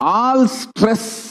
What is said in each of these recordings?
all stress,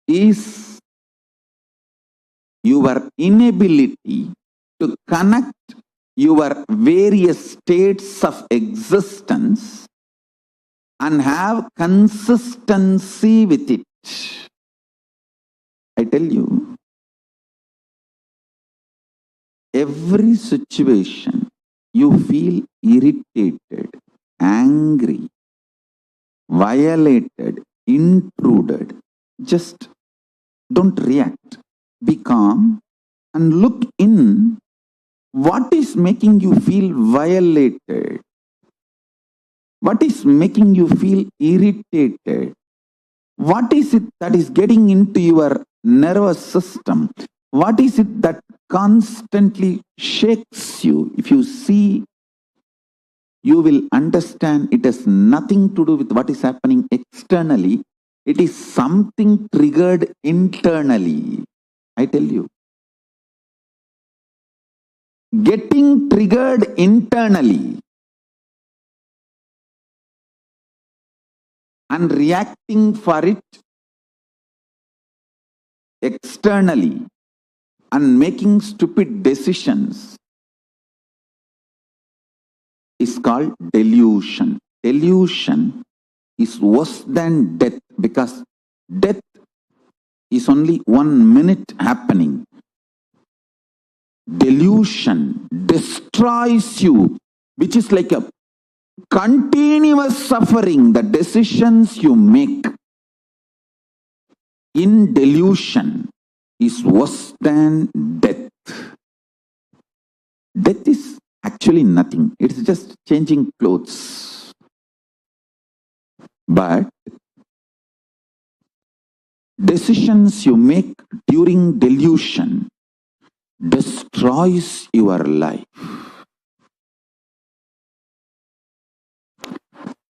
is your inability to connect your various states of existence and have consistency with it. I tell you, every situation you feel irritated, angry, violated, intruded, just don't react. Be calm and look in. What is making you feel violated? What is making you feel irritated? What is it that is getting into your nervous system? What is it that constantly shakes you? If you see, you will understand it has nothing to do with what is happening externally. It is something triggered internally. I tell you. Getting triggered internally and reacting for it externally and making stupid decisions is called delusion. Delusion is worse than death, because death is only 1 minute happening. Delusion destroys you, which is like a continuous suffering. The decisions you make in delusion is worse than death. Death is actually nothing. It's just changing clothes. But decisions you make during delusion destroys your life.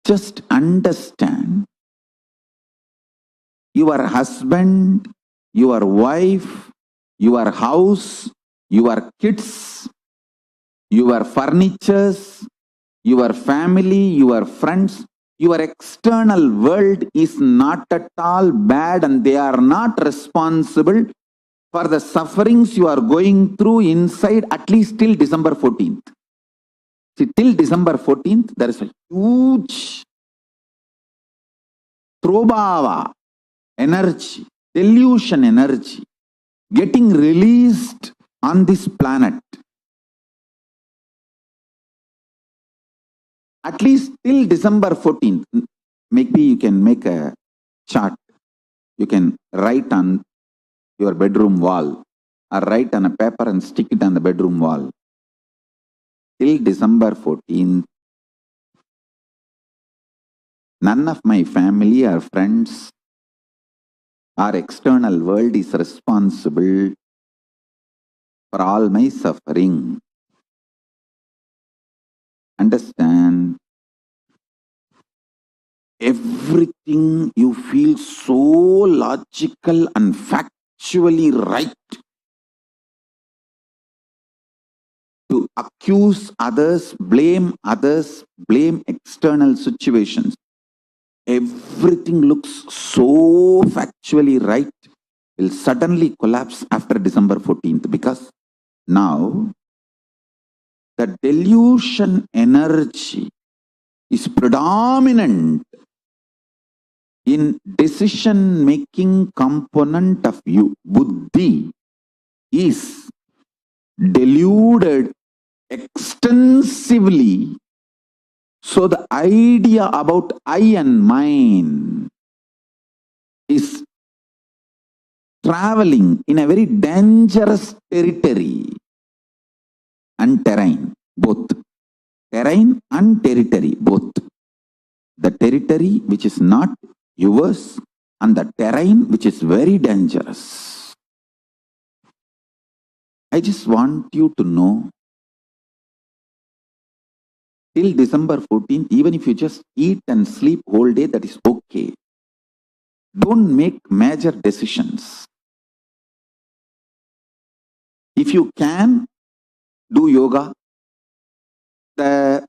Just understand, your husband, your wife, your house, your kids, your furnitures, your family, your friends, your external world is not at all bad, and they are not responsible for the sufferings you are going through inside, at least till December 14th. See, till December 14th, there is a huge prabhava energy, delusion energy, getting released on this planet. At least till December 14th. Maybe you can make a chart. You can write on your bedroom wall, or write on a paper and stick it on the bedroom wall. Till December 14th, none of my family or friends or external world is responsible for all my suffering. Understand? Everything you feel so logical and factually right to accuse others, blame external situations. Everything looks so factually right will suddenly collapse after December 14th, because now the delusion energy is predominant in decision-making component of you, buddhi. is deluded extensively. So the idea about I and mine is traveling in a very dangerous territory and terrain, both. Terrain and territory, both. The territory which is not yours and the terrain which is very dangerous. I just want you to know, till December 14th, even if you just eat and sleep whole day, that is okay. Don't make major decisions. If you can, do yoga. The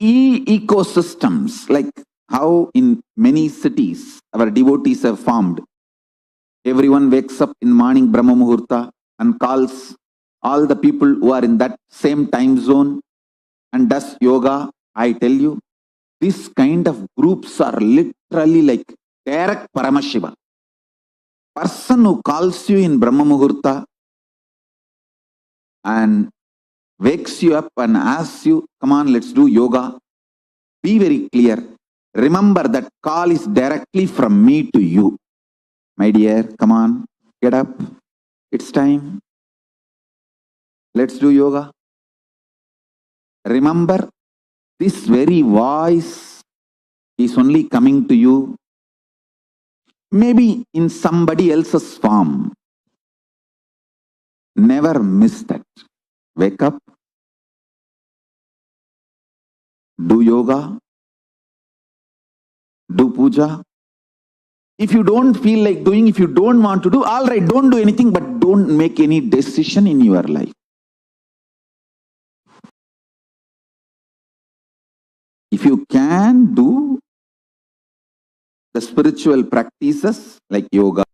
ecosystems, like how in many cities our devotees have formed. Everyone wakes up in morning Brahma Muhurta and calls all the people who are in that same time zone and does yoga. I tell you, this kind of groups are literally like direct Paramashiva. Person who calls you in Brahma Muhurta and wakes you up and asks you, come on, let's do yoga. Be very clear. Remember that call is directly from me to you. My dear, come on, get up. It's time. Let's do yoga. Remember, this very voice is only coming to you maybe in somebody else's form. Never miss that. Wake up, do yoga, do puja. If you don't feel like doing, if you don't want to do, all right, don't do anything, but don't make any decision in your life. If you can do the spiritual practices like yoga,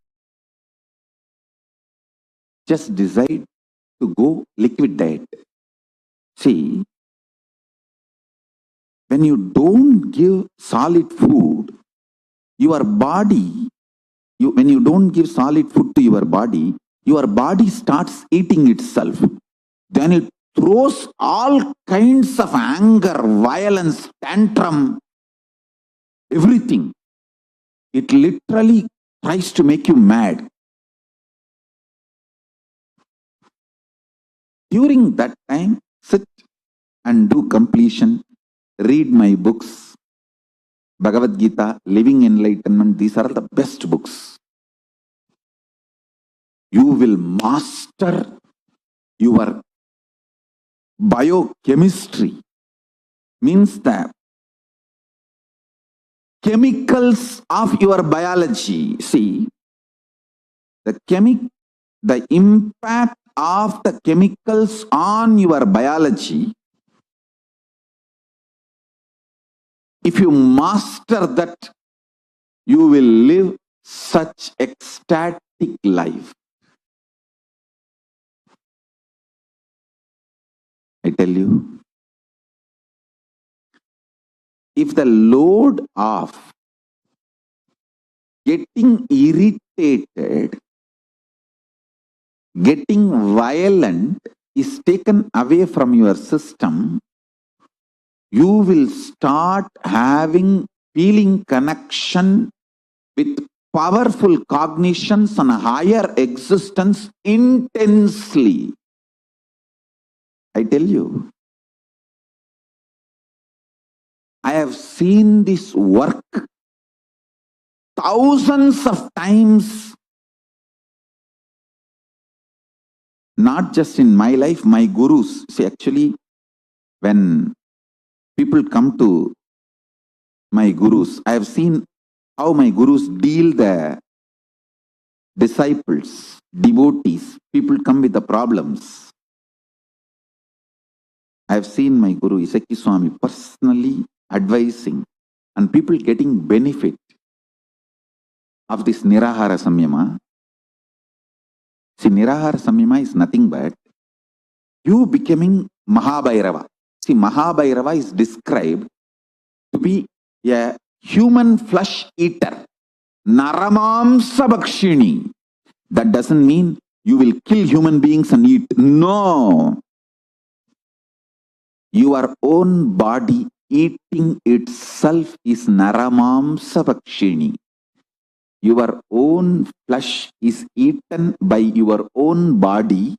just decide to go liquid diet. See, when you don't give solid food, your body, when you don't give solid food to your body starts eating itself. Then it throws all kinds of anger, violence, tantrum, everything. It literally tries to make you mad. During that time, sit and do completion. Read my books. Bhagavad Gita, Living Enlightenment, these are the best books. You will master your biochemistry. Means the chemicals of your biology. See, the impact of the chemicals on your biology. If you master that, you will live such ecstatic life. I tell you, if the load of getting irritated, getting violent is taken away from your system, you will start feeling connection with powerful cognitions and higher existence intensely. I tell you, I have seen this work thousands of times, not just in my life, my gurus. See, actually, when people come to my gurus, I have seen how my gurus deal the disciples, devotees. People come with the problems. I have seen my Guru Isaki Swami personally advising and people getting benefit of this Nirahara Samyama. See, Nirahara Samyama is nothing but you becoming Mahabhairava. See, Mahabhairava is described to be a human flesh eater. Naramamsa Bhakshini. That doesn't mean You will kill human beings and eat. No. Your own body eating itself is naramamsa vakshini. Your own flesh is eaten by your own body.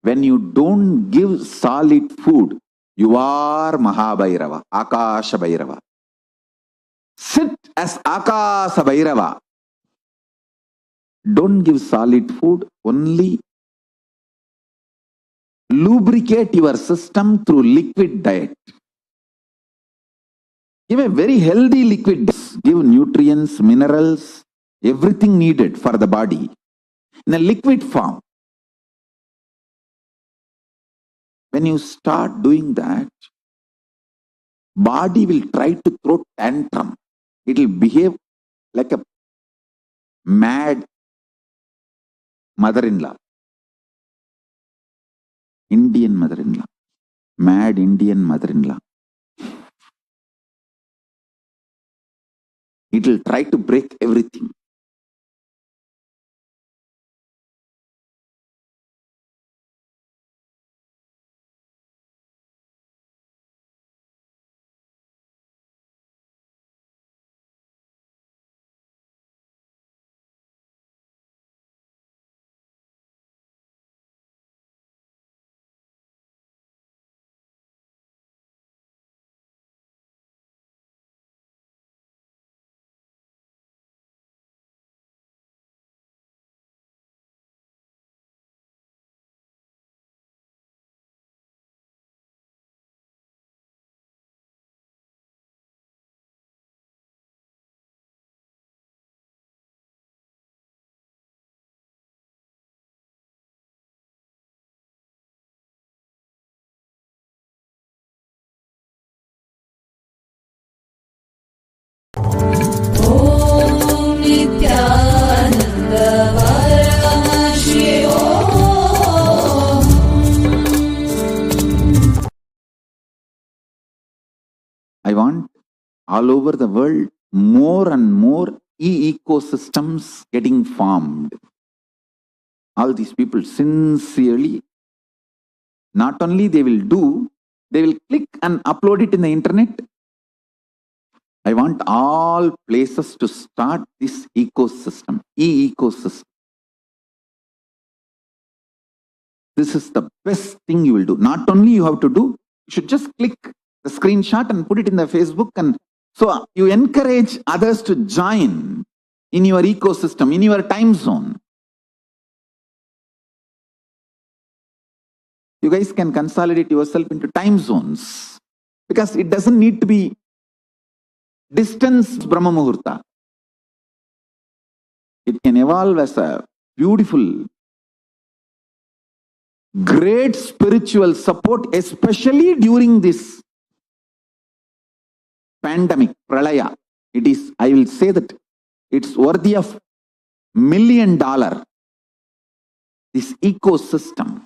When you don't give solid food, you are Mahabhairava, Akasha Bhairava. Sit as Akasha Bhairava. Don't give solid food, only lubricate your system through liquid diet. Give a very healthy liquid diet. Give nutrients, minerals, everything needed for the body in a liquid form. When you start doing that, body will try to throw tantrum. It will behave like a mad mother-in-law. Indian mother-in-law. Mad Indian mother-in-law. It will try to break everything. Nithyananda Paramashivoham. I want all over the world more and more ecosystems getting formed. All these people sincerely, not only they will do, they will click and upload it in the internet. I want all places to start this ecosystem, ecosystem. This is the best thing you will do. Not only you have to do, you should just click the screenshot and put it in the Facebook, and so you encourage others to join in your ecosystem, in your time zone. You guys can consolidate yourself into time zones, because it doesn't need to be distance Brahma Muhurta. It can evolve as a beautiful, great spiritual support, especially during this pandemic, pralaya. It is, I will say that it's worthy of $1 million. This ecosystem,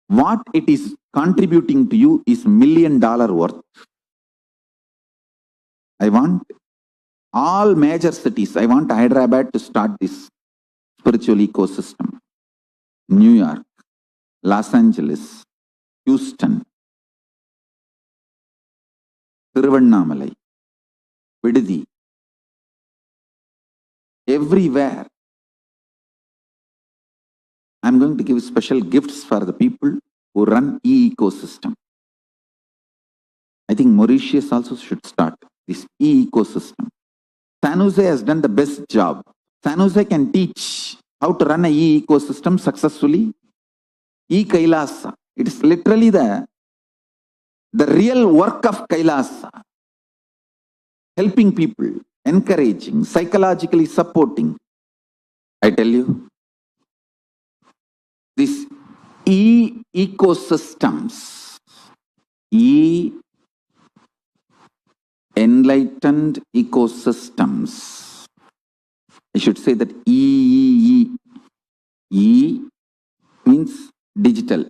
what it is contributing to you is $1 million worth. I want all major cities, I want Hyderabad to start this spiritual ecosystem. New York, Los Angeles, Houston, Tiruvannamalai, Vididi, everywhere. I'm going to give special gifts for the people who run e-ecosystem. I think Mauritius also should start this e-ecosystem. San Jose has done the best job. San Jose can teach how to run an e-ecosystem successfully. E-Kailasa. It is literally the real work of Kailasa. Helping people, encouraging, psychologically supporting. I tell you, these e-ecosystems, enlightened ecosystems. I should say that E means digital.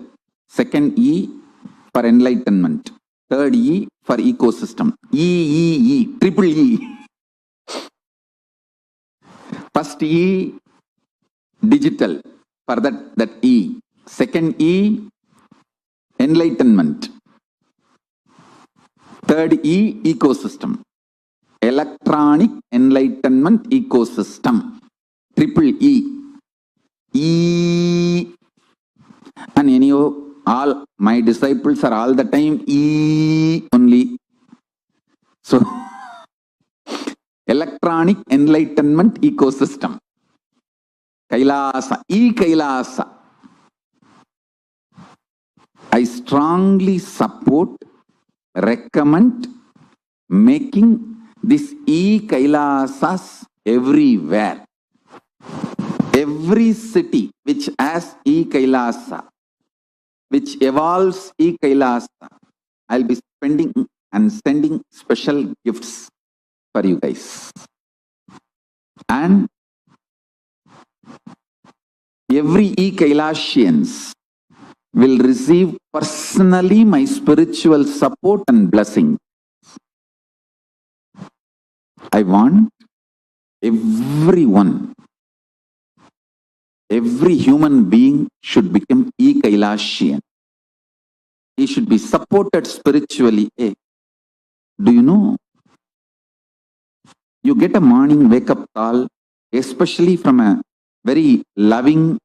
Second E for enlightenment. Third E for ecosystem. Triple E. First E digital, for that E. Second E, enlightenment. Third E, ecosystem. Electronic enlightenment ecosystem. Triple E. E. And anyhow, all my disciples are all the time E only. So, electronic enlightenment ecosystem. Kailasa, E-Kailasa. I strongly support, recommend making this E-Kailasas everywhere. Every city which has E-Kailasa, which evolves E-Kailasa, I'll be spending and sending special gifts for you guys. And every E-Kailasians will receive personally my spiritual support and blessing. I want everyone, every human being should become E-Kailasian. He should be supported spiritually. Hey, do you know? You get a morning wake-up call, especially from a very loving,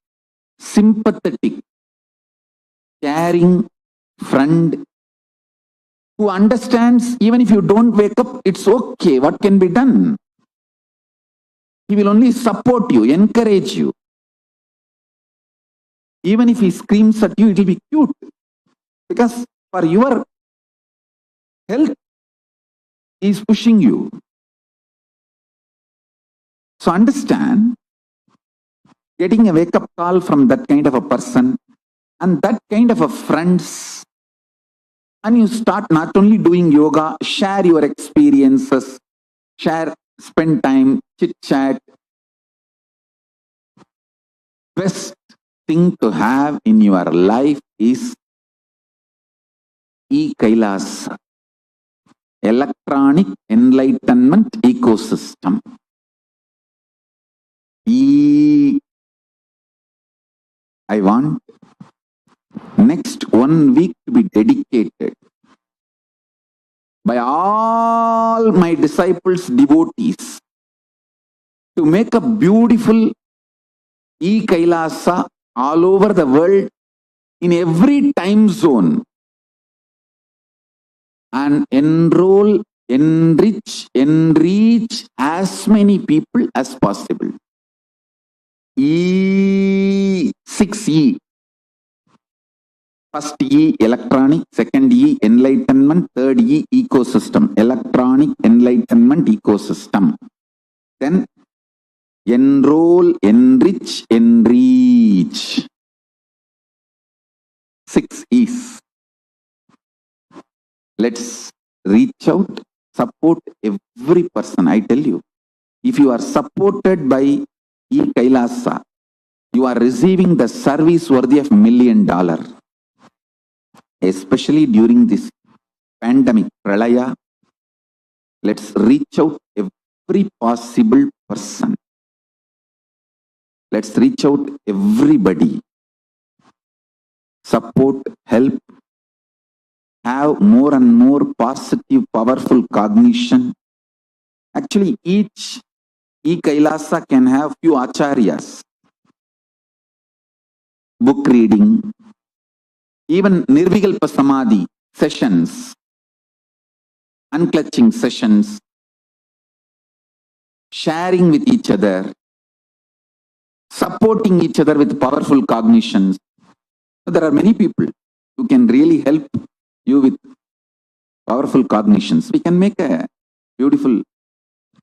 sympathetic, caring friend who understands even if you don't wake up, it's okay, what can be done? He will only support you, encourage you. Even if he screams at you, it will be cute. Because for your health, he is pushing you. So understand, getting a wake-up call from that kind of a person and that kind of a friends, and you start not only doing yoga, share your experiences, spend time, chit-chat. Best thing to have in your life is E-Kailasa, electronic enlightenment ecosystem. I want next 1 week to be dedicated by all my disciples, devotees, to make a beautiful E-Kailasa all over the world in every time zone and enroll, enrich as many people as possible. 6E. First E, electronic. Second E, enlightenment. Third E, ecosystem. Electronic enlightenment ecosystem. Then enroll, enrich. 6 E's. Let's reach out, support every person. I tell you, if you are supported by E-Kailasa, you are receiving the service worthy of $1 million. Especially during this pandemic, Pralaya, let's reach out every possible person. Let's reach out everybody. Support, help, have more and more positive, powerful cognition. Actually, each E-Kailasa can have few acharyas. Book reading, even Nirvikalpa Samadhi sessions, unclutching sessions, sharing with each other, supporting each other with powerful cognitions. So there are many people who can really help you with powerful cognitions. We can make a beautiful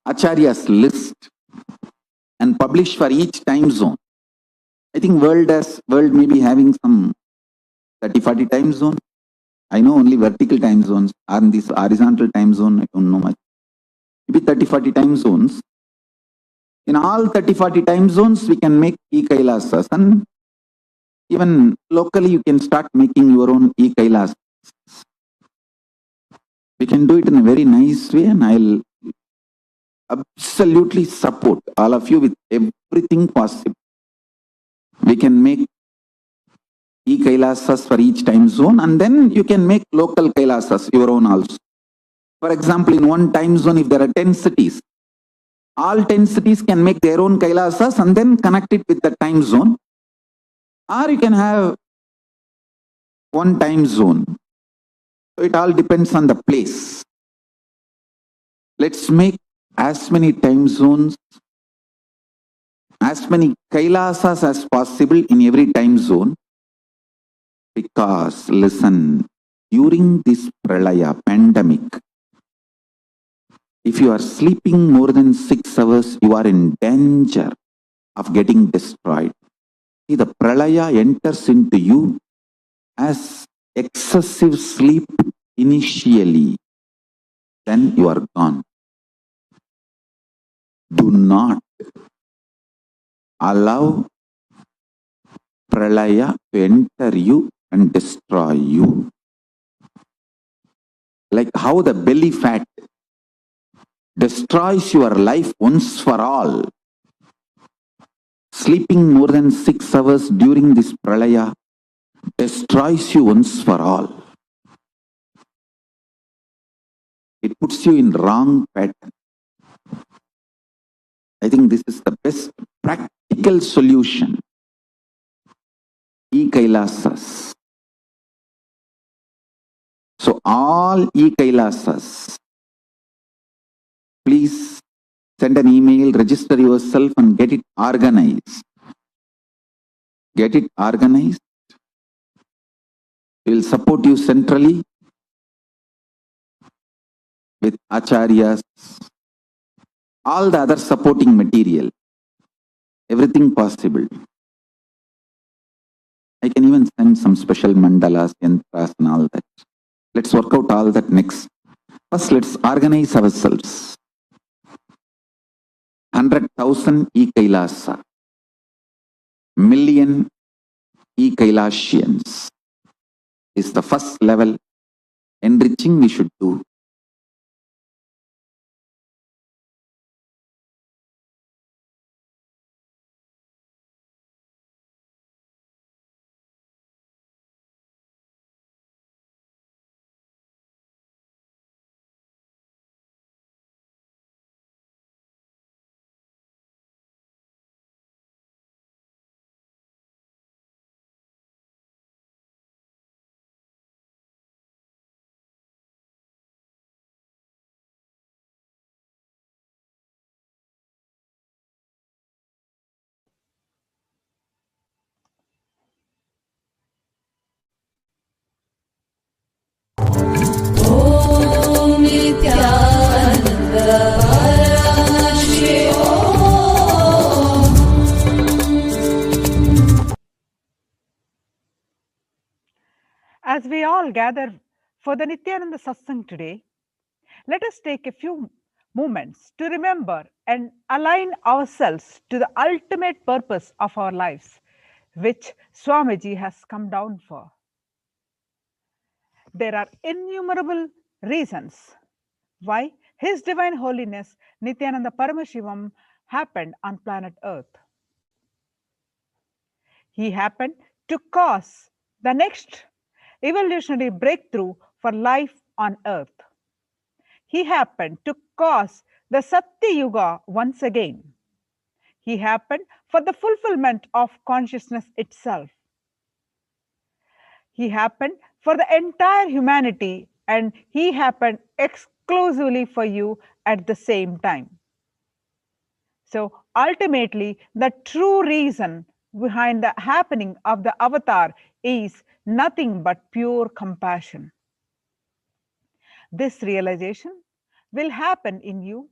Acharya's list and publish for each time zone. I think world may be having some 30-40 time zone. I know only vertical time zones. On this horizontal time zone, I don't know much. Maybe 30-40 time zones. In all 30-40 time zones, we can make E-Kailasas. And even locally, you can start making your own E-Kailasas. We can do it in a very nice way, and I'll absolutely support all of you with everything possible. We can make e-Kailasas for each time zone, and then you can make local Kailasas, your own also. For example, in one time zone, if there are 10 cities, all 10 cities can make their own Kailasas and then connect it with the time zone. Or you can have one time zone. So it all depends on the place. Let's make as many time zones, as many Kailasas as possible in every time zone. Because, listen, during this pralaya pandemic, if you are sleeping more than 6 hours, you are in danger of getting destroyed. See, the pralaya enters into you as excessive sleep initially, then you are gone. Do not allow pralaya to enter you and destroy you. Like how the belly fat destroys your life once for all. Sleeping more than 6 hours during this pralaya destroys you once for all. It puts you in wrong pattern. I think this is the best practical solution. E-Kailasas. So all e-Kailasas, please send an email, register yourself and get it organized. Get it organized. We will support you centrally with acharyas, all the other supporting material, everything possible. I can even send some special mandalas, yantras and all that. Let's work out all that next. First, let's organize ourselves. 100,000 e-Kailasa, million e-Kailasians is the first level enriching we should do. Om Nithyananda Paramashivoham. As we all gather for the Nithyananda Satsang today, let us take a few moments to remember and align ourselves to the ultimate purpose of our lives, which Swamiji has come down for. There are innumerable reasons why His Divine Holiness Nithyananda Paramashivam happened on planet Earth. He happened to cause the next evolutionary breakthrough for life on Earth. He happened to cause the Satya Yuga once again. He happened for the fulfillment of consciousness itself. He happened for the entire humanity, and he happened exclusively for you at the same time. So ultimately, the true reason behind the happening of the avatar is nothing but pure compassion. This realization will happen in you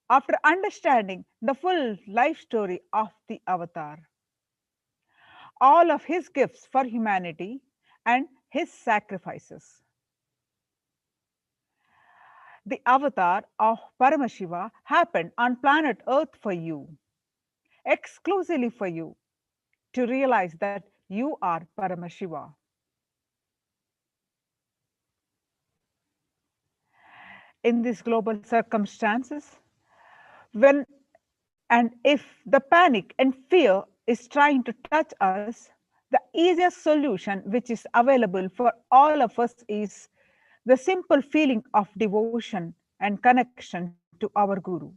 after understanding the full life story of the avatar, all of his gifts for humanity and his sacrifices. The avatar of Paramashiva happened on planet Earth for you, exclusively for you, to realize that you are Paramashiva. In these global circumstances, when and if the panic and fear is trying to touch us, the easiest solution which is available for all of us is the simple feeling of devotion and connection to our Guru.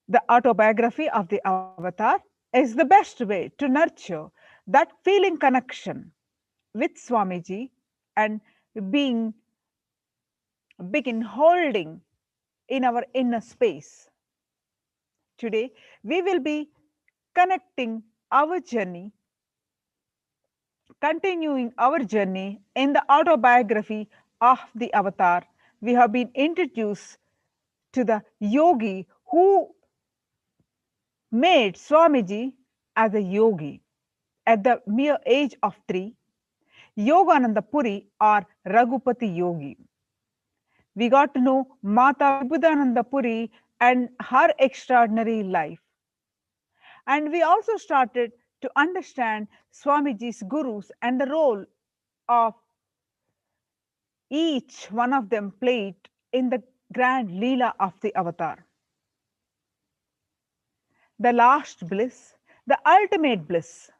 The autobiography of the avatar is the best way to nurture that feeling connection with Swamiji and being begin holding in our inner space. Today, we will be connecting our journey, continuing our journey in the autobiography of the avatar. We have been introduced to the yogi who made Swamiji as a yogi at the mere age of 3, Yogananda Puri or Raghupati Yogi. We got to know Mata Vibhudananda Puri and her extraordinary life. And we also started to understand Swamiji's gurus and the role of each one of them played in the grand Leela of the avatar. The last bliss, the ultimate bliss,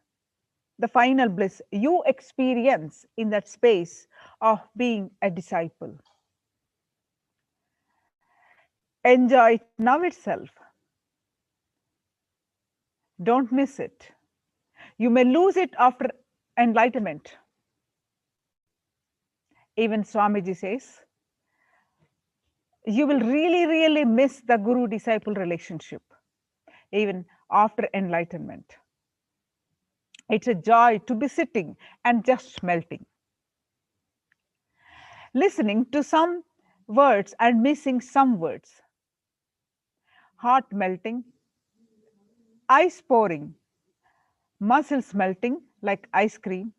the final bliss you experience in that space of being a disciple. Enjoy it now itself. Don't miss it. You may lose it after enlightenment. Even Swamiji says, you will really miss the guru-disciple relationship, even after enlightenment. It's a joy to be sitting and just melting, listening to some words and missing some words, heart melting, ice pouring, muscles melting like ice cream,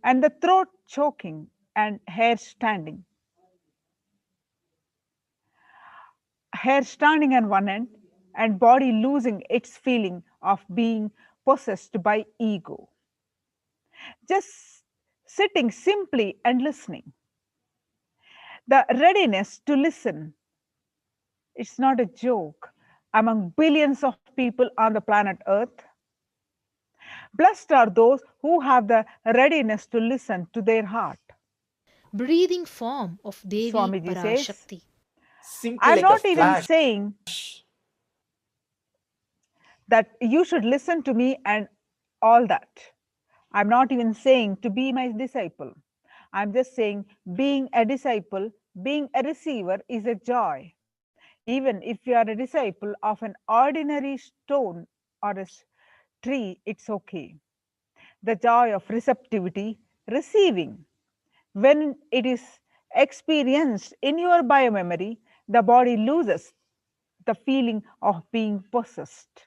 and the throat choking and hair standing. Hair standing on one end and body losing its feeling of being possessed by ego. Just sitting simply and listening. The readiness to listen, it's not a joke among billions of people on the planet Earth. Blessed are those who have the readiness to listen to their heart. Breathing form of Devi Swamiji says, Parashakti. Simply I'm like a not even flash. saying that you should listen to me and all that. I'm not even saying to be my disciple. I'm just saying being a disciple, being a receiver is a joy. Even if you are a disciple of an ordinary stone or a tree, it's okay. The joy of receptivity, receiving. When it is experienced in your biomemory, the body loses the feeling of being possessed.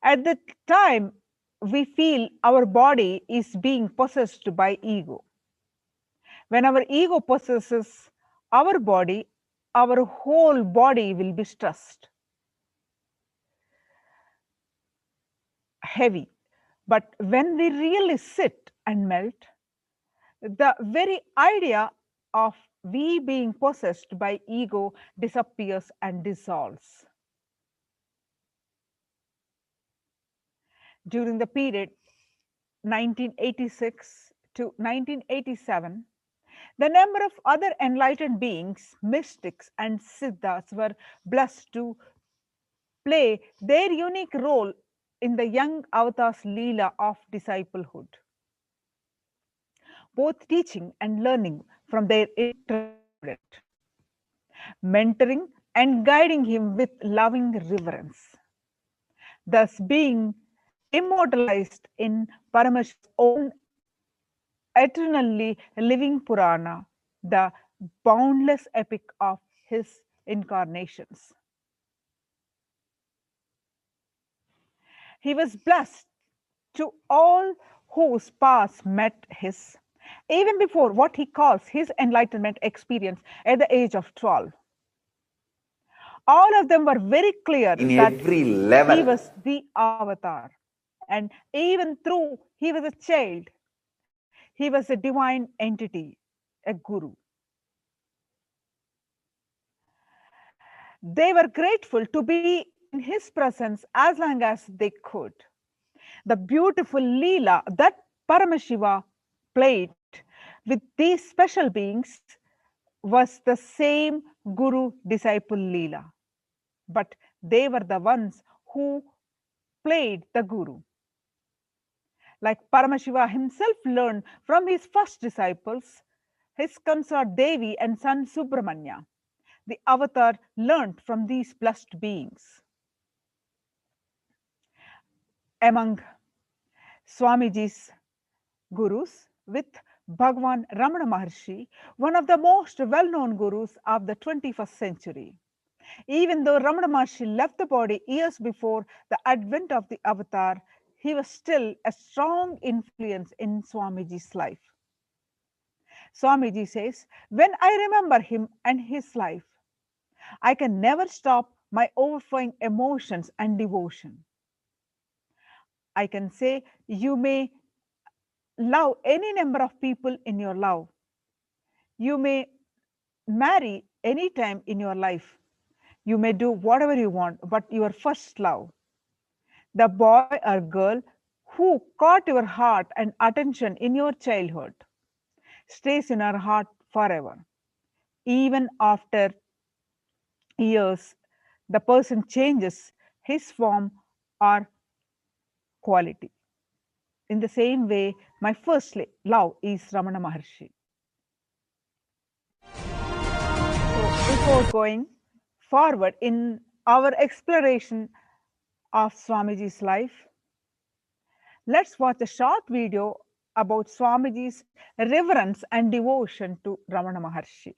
At the time, we feel our body is being possessed by ego. When our ego possesses our whole body will be stressed, heavy. But when we really sit and melt, the very idea of we being possessed by ego disappears and dissolves. During the period 1986 to 1987, the number of other enlightened beings, mystics, and siddhas were blessed to play their unique role in the young avatar's Leela of disciplehood, both teaching and learning from their inner student, mentoring and guiding him with loving reverence, thus being immortalized in Paramashivoham's own eternally living Purana, the boundless epic of his incarnations. He was blessed to all whose paths met his, even before what he calls his enlightenment experience at the age of 12. All of them were very clear In that every level. he was the avatar. And even though he was a child, he was a divine entity, a guru. They were grateful to be in his presence as long as they could. The beautiful Leela that Paramashiva played with these special beings was the same Guru disciple Leela. But they were the ones who played the Guru. Like Paramashiva himself learned from his first disciples, his consort Devi and son Subramanya. The avatar learned from these blessed beings. Among Swamiji's gurus, with Bhagwan Ramana Maharshi, one of the most well-known gurus of the 21st century. Even though Ramana Maharshi left the body years before the advent of the avatar, he was still a strong influence in Swamiji's life. Swamiji says, when I remember him and his life, I can never stop my overflowing emotions and devotion. I can say, you may love any number of people in your love. You may marry any time in your life. You may do whatever you want, but your first love, the boy or girl who caught your heart and attention in your childhood, stays in our heart forever. Even after years, the person changes his form or quality. In the same way, my first love is Ramana Maharshi. So, before going forward in our exploration of Swamiji's life, let's watch a short video about Swamiji's reverence and devotion to Ramana Maharshi.